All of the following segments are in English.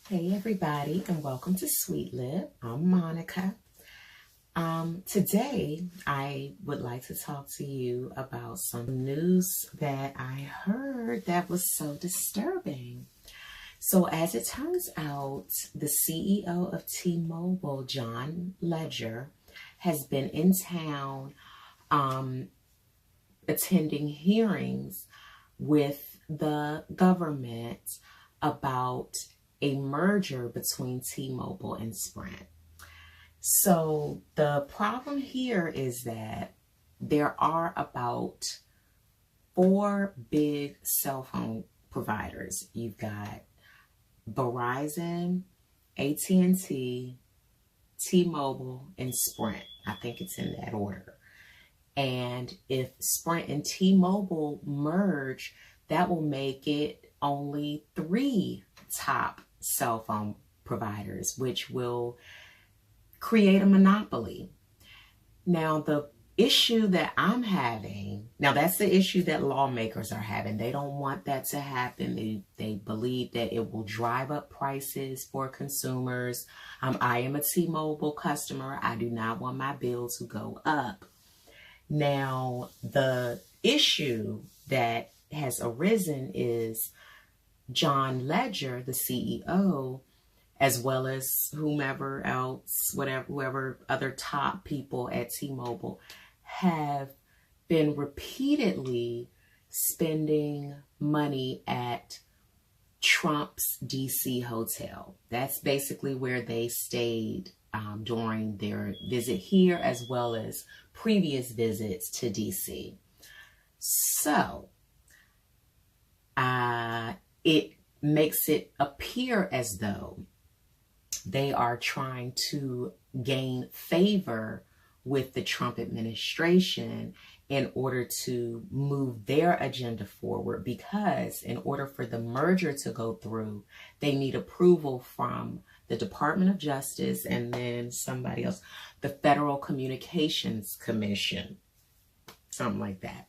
Hey everybody, and welcome to Sweet Lip. I'm Monica. Today I would like to talk to you about some news that I heard that was so disturbing. So as it turns out, the CEO of Tmobile, John Legere, has been in town attending hearings with the government about a merger between T-Mobile and Sprint. So the problem here is that there are about 4 big cell phone providers. You've got Verizon, AT&T, T-Mobile, and Sprint. I think it's in that order. And if Sprint and T-Mobile merge, that will make it only 3 top cell phone providers, which will create a monopoly. Now, the issue that I'm having, now that's the issue that lawmakers are having. They don't want that to happen. They believe that it will drive up prices for consumers. I am a T-Mobile customer. I do not want my bill to go up. Now, the issue that has arisen is John Legere, the CEO, as well as whomever else, whoever other top people at T-Mobile, have been repeatedly spending money at Trump's DC hotel. That's basically where they stayed during their visit here, as well as previous visits to DC. So, it makes it appear as though they are trying to gain favor with the Trump administration in order to move their agenda forward, because in order for the merger to go through, they need approval from the Department of Justice and then somebody else, the Federal Communications Commission, something like that.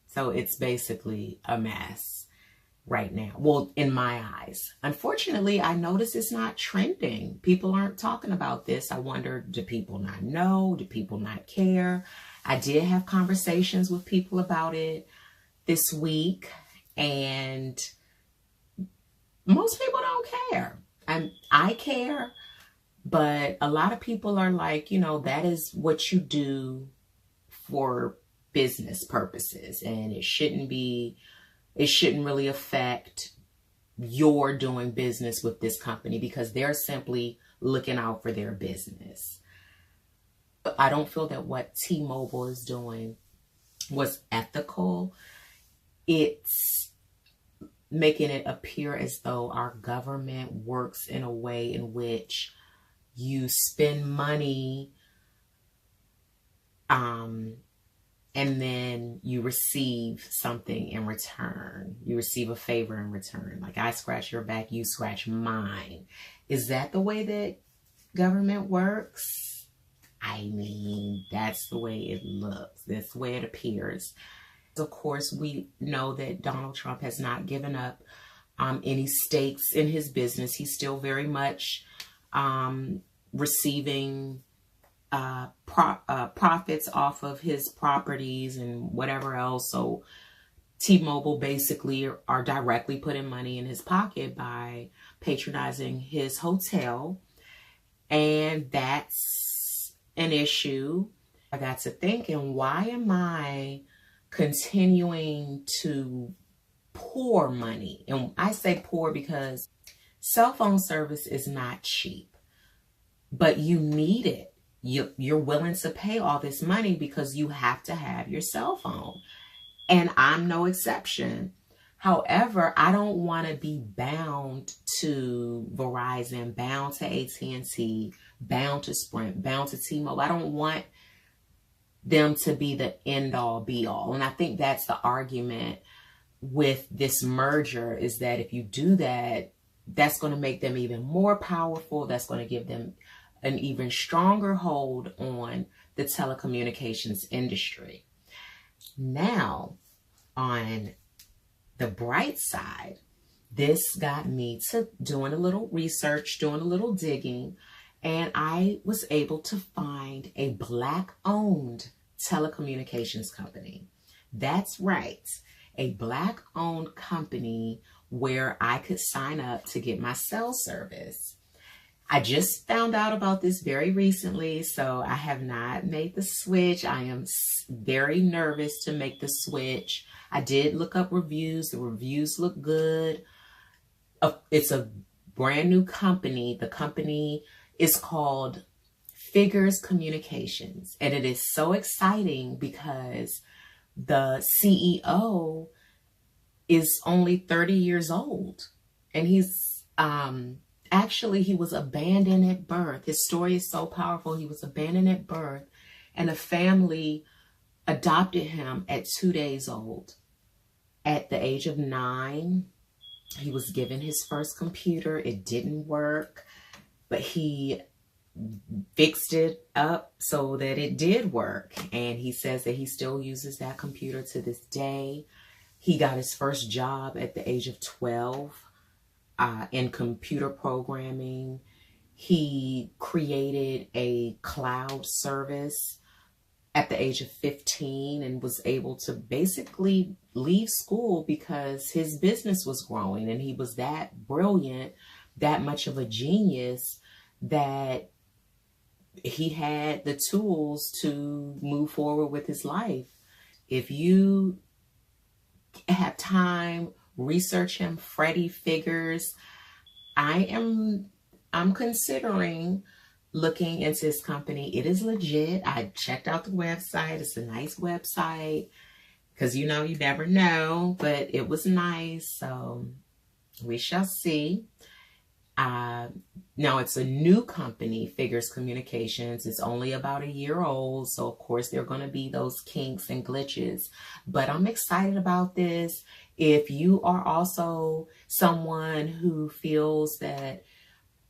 So it's basically a mess right now. Well, in my eyes. Unfortunately, I notice it's not trending. People aren't talking about this. I wonder, do people not know? Do people not care? I did have conversations with people about it this week, and most people don't care. I care, but a lot of people are like, that is what you do for business purposes, and it shouldn't really affect your doing business with this company because they're simply looking out for their business. I don't feel that what T-Mobile is doing was ethical. It's making it appear as though our government works in a way in which you spend money and then you receive something in return. You receive a favor in return. Like, I scratch your back, you scratch mine. Is that the way that government works? I mean, that's the way it looks. That's the way it appears. Of course, we know that Donald Trump has not given up any stakes in his business. He's still very much receiving profits off of his properties and whatever else. So T-Mobile basically are directly putting money in his pocket by patronizing his hotel. And that's an issue. I got to thinking, why am I continuing to pour money? And I say pour because cell phone service is not cheap, but you need it. You're willing to pay all this money because you have to have your cell phone. And I'm no exception. However, I don't want to be bound to Verizon, bound to AT&T, bound to Sprint, bound to T-Mobile. I don't want them to be the end all be all. And I think that's the argument with this merger, is that if you do that, that's going to make them even more powerful. That's going to give them an even stronger hold on the telecommunications industry. Now, on the bright side, this got me to doing a little research, doing a little digging, and I was able to find a Black-owned telecommunications company. That's right, a Black-owned company where I could sign up to get my cell service. I just found out about this very recently, so I have not made the switch. I am very nervous to make the switch. I did look up reviews. The reviews look good. It's a brand new company. The company is called Figgers Communications, and it is so exciting because the CEO is only 30 years old, and he's actually, he was abandoned at birth. His story is so powerful. He was abandoned at birth, and a family adopted him at 2 days old. At the age of 9, he was given his first computer. It didn't work, but he fixed it up so that it did work. And he says that he still uses that computer to this day. He got his first job at the age of 12 in computer programming. He created a cloud service at the age of 15 and was able to basically leave school because his business was growing, and he was that brilliant, that much of a genius, that he had the tools to move forward with his life. If you have time, research him, FREDDIE FIGGERS. I'm considering looking into his company. It is legit. I checked out the website. It's a nice website because, you know, you never know, but it was nice. So we shall see. Now it's a new company, Figgers Communications. It's only about a year old. So of course there are going to be those kinks and glitches, but I'm excited about this. If you are also someone who feels that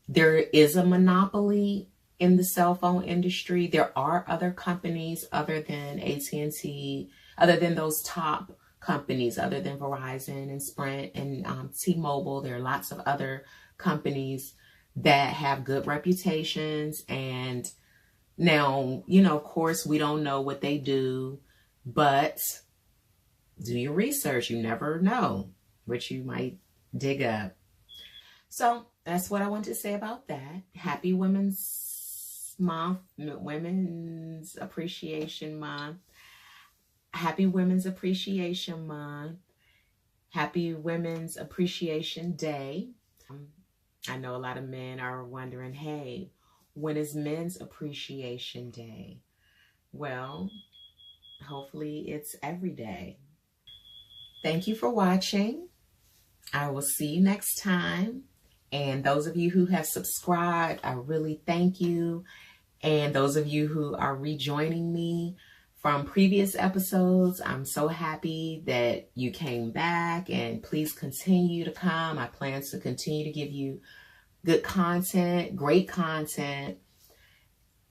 there is a monopoly in the cell phone industry, there are other companies other than AT&T, other than those top companies, other than Verizon and Sprint and Tmobile. There are lots of other companies that have good reputations. And now, you know, of course, we don't know what they do, but do your research. You never know what you might dig up. So that's what I want to say about that. Happy Women's Month, Women's Appreciation Month. Happy Women's Appreciation Month. Happy Women's Appreciation Day. I know a lot of men are wondering, hey, when is Men's Appreciation Day? Well, hopefully it's every day. Thank you for watching. I will see you next time. And those of you who have subscribed, I really thank you. And those of you who are rejoining me from previous episodes, I'm so happy that you came back, and please continue to come. I plan to continue to give you good content, great content.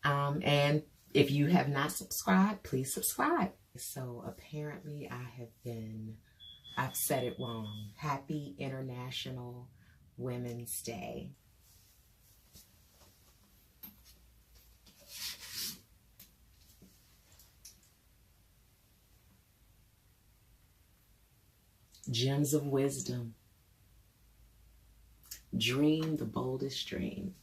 And if you have not subscribed, please subscribe. So apparently I've said it wrong. Happy International Women's Day. Gems of wisdom. Dream the boldest dream.